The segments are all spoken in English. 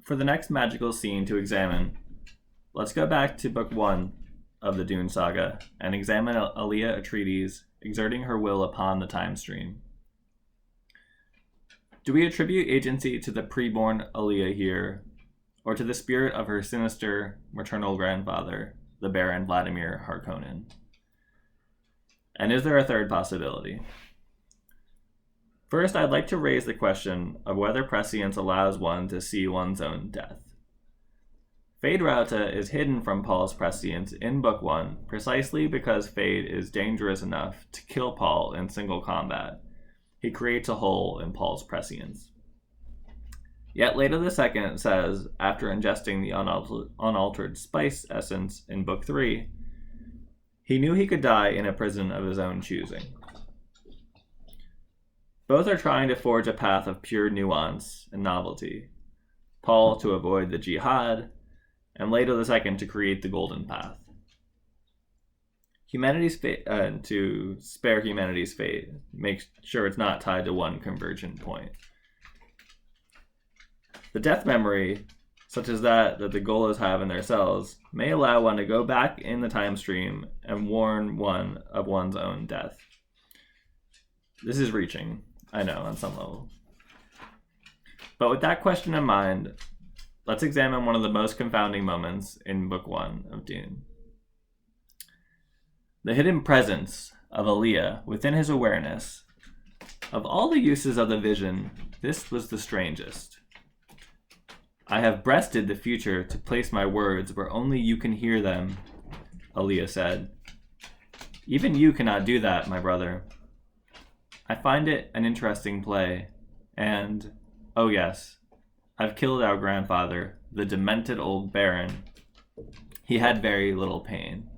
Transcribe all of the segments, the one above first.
For the next magical scene to examine, let's go back to Book 1 of the Dune saga and examine Alia Atreides exerting her will upon the time stream. Do we attribute agency to the preborn Alia here, or to the spirit of her sinister maternal grandfather, the Baron Vladimir Harkonnen? And is there a third possibility? First, I'd like to raise the question of whether prescience allows one to see one's own death. Feyd-Rautha is hidden from Paul's prescience in Book 1 precisely because Feyd is dangerous enough to kill Paul in single combat. He creates a hole in Paul's prescience. Yet Leto II says, after ingesting the unaltered spice essence in Book 3, he knew he could die in a prison of his own choosing. Both are trying to forge a path of pure nuance and novelty. Paul to avoid the jihad, and Leto II to create the golden path. Humanity's fate, to spare humanity's fate, make sure it's not tied to one convergent point. The death memory, such as that the Golas have in their cells, may allow one to go back in the time stream and warn one of one's own death. This is reaching, I know, on some level. But with that question in mind, let's examine one of the most confounding moments in Book 1 of Dune. The hidden presence of Alia within his awareness. Of all the uses of the vision, this was the strangest. I have breasted the future to place my words where only you can hear them, Alia said. Even you cannot do that, my brother. I find it an interesting play, and, oh yes, I've killed our grandfather, the demented old Baron. He had very little pain.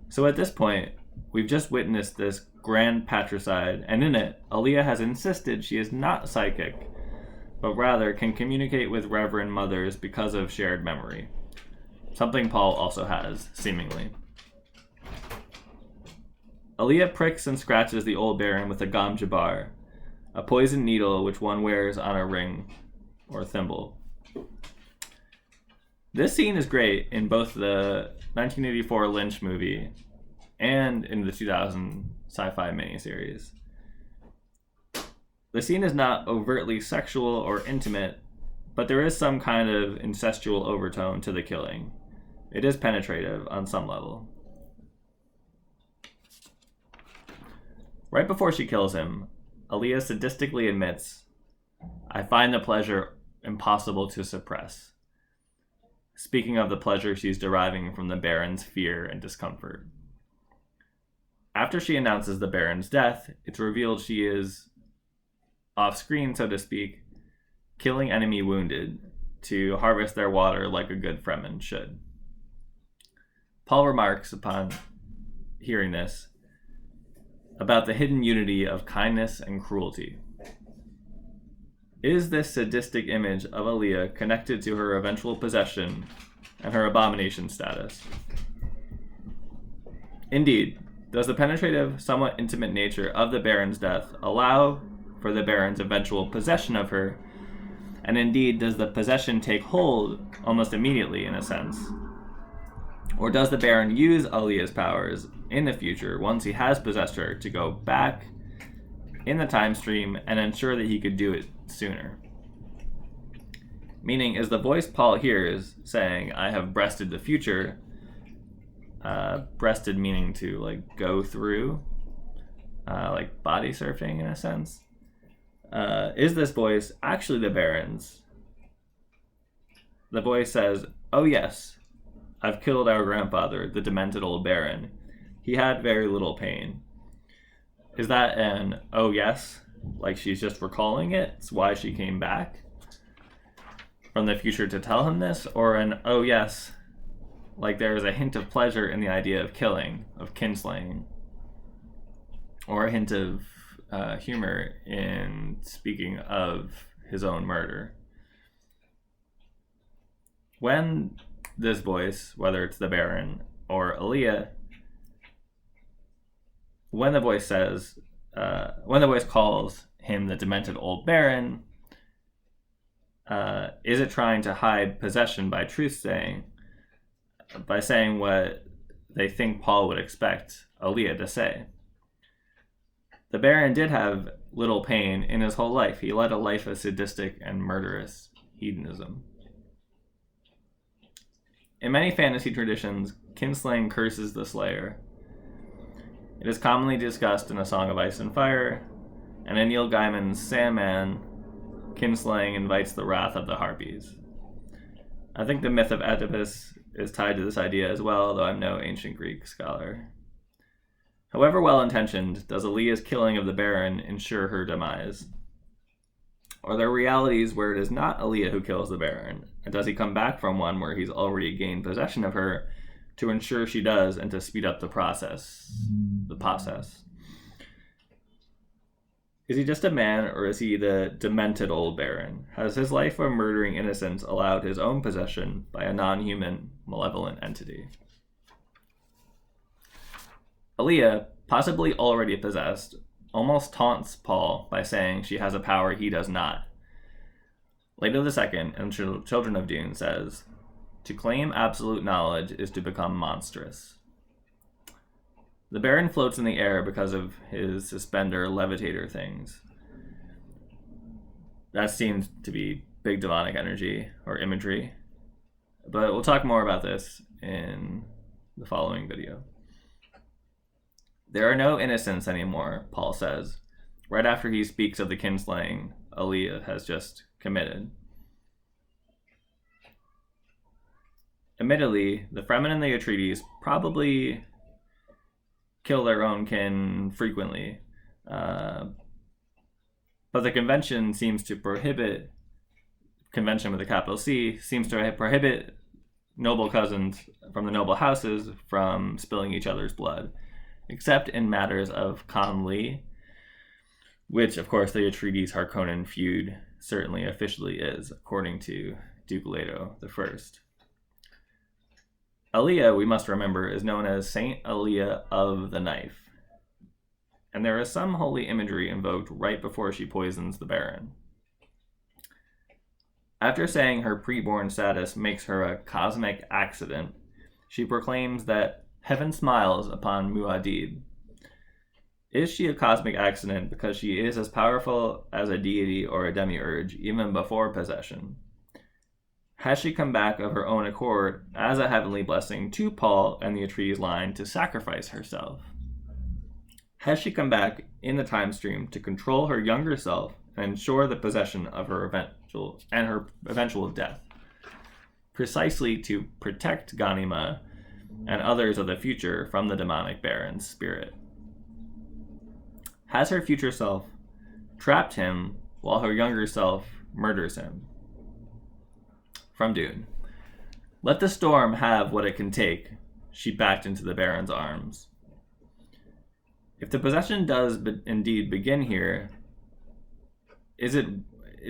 So at this point, we've just witnessed this grand patricide, and in it, Alia has insisted she is not psychic, but rather can communicate with Reverend Mothers because of shared memory. Something Paul also has, seemingly. Alia pricks and scratches the old Baron with a gom jabbar, a poisoned needle which one wears on a ring or thimble. This scene is great in both the 1984 Lynch movie and in the 2000 Sci-Fi miniseries. The scene is not overtly sexual or intimate, but there is some kind of incestual overtone to the killing. It is penetrative on some level. Right before she kills him, Alia sadistically admits, I find the pleasure impossible to suppress. Speaking of the pleasure she's deriving from the Baron's fear and discomfort. After she announces the Baron's death, it's revealed she is, off-screen so to speak, killing enemy wounded to harvest their water like a good Fremen should. Paul remarks upon hearing this about the hidden unity of kindness and cruelty. Is this sadistic image of Alia connected to her eventual possession and her abomination status? Indeed, does the penetrative, somewhat intimate nature of the Baron's death allow for the Baron's eventual possession of her, and indeed does the possession take hold almost immediately in a sense? Or does the Baron use Alia's powers in the future, once he has possessed her, to go back in the time stream and ensure that he could do it sooner? Meaning, is the voice Paul hears saying, I have breasted the future, breasted meaning to like go through, like body surfing in a sense? Is this voice actually the Baron's? The voice says, oh yes, I've killed our grandfather, the demented old Baron. He had very little pain. Is that an, oh yes, like she's just recalling it, it's why she came back from the future to tell him this? Or an, oh yes, like there is a hint of pleasure in the idea of killing, of kinslaying? Or a hint of humor in speaking of his own murder? When this voice, whether it's the Baron or Alia, when the voice says, when the voice calls him the demented old Baron, is it trying to hide possession by truth-saying, by saying what they think Paul would expect Alia to say? The Baron did have little pain in his whole life. He led a life of sadistic and murderous hedonism. In many fantasy traditions, kinslaying curses the slayer. It is commonly discussed in A Song of Ice and Fire, and in Neil Gaiman's Sandman, kinslaying invites the wrath of the Harpies. I think the myth of Oedipus is tied to this idea as well, though I'm no ancient Greek scholar. However well-intentioned, does Alia's killing of the Baron ensure her demise? Are there realities where it is not Alia who kills the Baron, and does he come back from one where he's already gained possession of her to ensure she does and to speed up the process? Is he just a man, or is he the demented old Baron? Has his life of murdering innocents allowed his own possession by a non-human, malevolent entity? Alia, possibly already possessed, almost taunts Paul by saying she has a power he does not. Leto II in Children of Dune says, "To claim absolute knowledge is to become monstrous." The Baron floats in the air because of his suspender levitator things. That seems to be big demonic energy or imagery. But we'll talk more about this in the following video. There are no innocents anymore, Paul says, right after he speaks of the kinslaying Alia has just committed. Admittedly, the Fremen and the Atreides probably kill their own kin frequently, but the convention seems to prohibit, convention with a capital C, seems to prohibit noble cousins from the noble houses from spilling each other's blood, except in matters of conly, which, of course, the Atreides-Harkonnen feud certainly officially is, according to Duke Leto I. Alia, we must remember, is known as Saint Alia of the Knife, and there is some holy imagery invoked right before she poisons the Baron. After saying her preborn status makes her a cosmic accident, she proclaims that heaven smiles upon Muad'dib. Is she a cosmic accident because she is as powerful as a deity or a demiurge even before possession? Has she come back of her own accord as a heavenly blessing to Paul and the Atreides line to sacrifice herself? Has she come back in the time stream to control her younger self and ensure the possession of her eventual death, precisely to protect Ghanima and others of the future from the demonic Baron's spirit? Has her future self trapped him while her younger self murders him? From Dune. Let the storm have what it can take, she backed into the Baron's arms. If the possession does indeed begin here,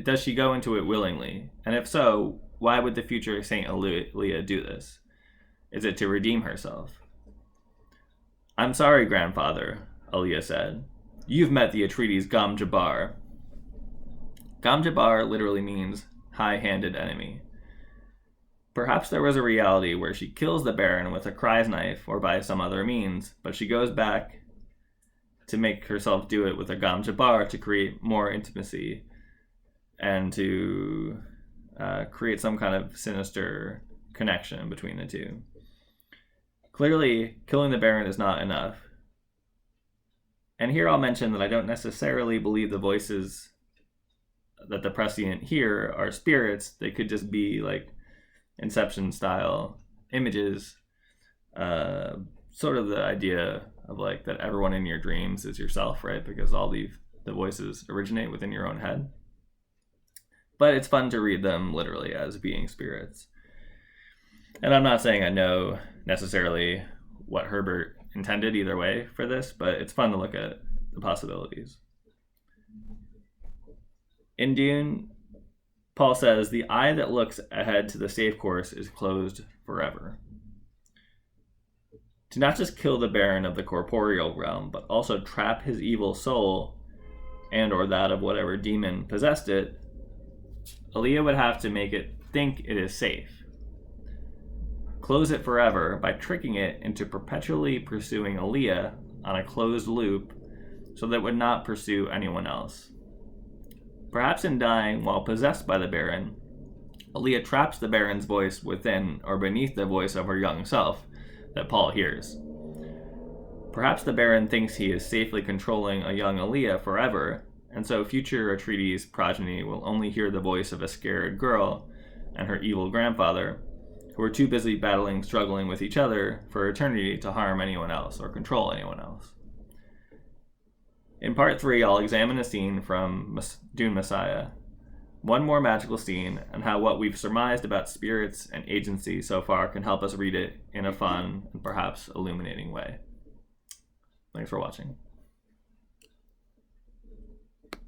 does she go into it willingly? And if so, why would the future Saint Alia do this? Is it to redeem herself? I'm sorry, grandfather, Alia said. You've met the Atreides Gam Jabbar. Gam Jabbar literally means high-handed enemy. Perhaps there was a reality where she kills the Baron with a cry's knife or by some other means, but she goes back to make herself do it with a Gam Jabbar to create more intimacy and to create some kind of sinister connection between the two. Clearly, killing the Baron is not enough. And here I'll mention that I don't necessarily believe the voices that the prescient hear are spirits. They could just be like Inception style images, sort of the idea of like that everyone in your dreams is yourself, right? Because all the voices originate within your own head. But it's fun to read them literally as being spirits. And I'm not saying I know necessarily what Herbert intended either way for this, but it's fun to look at the possibilities. In Dune, Paul says, the eye that looks ahead to the safe course is closed forever. To not just kill the Baron of the corporeal realm, but also trap his evil soul and or that of whatever demon possessed it, Alia would have to make it think it is safe. Close it forever by tricking it into perpetually pursuing Alia on a closed loop so that it would not pursue anyone else. Perhaps in dying while possessed by the Baron, Alia traps the Baron's voice within or beneath the voice of her young self that Paul hears. Perhaps the Baron thinks he is safely controlling a young Alia forever, and so future Atreides' progeny will only hear the voice of a scared girl and her evil grandfather, who are too busy struggling with each other for eternity to harm anyone else or control anyone else. In part 3, I'll examine a scene from Dune Messiah, one more magical scene, and how what we've surmised about spirits and agency so far can help us read it in a fun and perhaps illuminating way. Thanks for watching.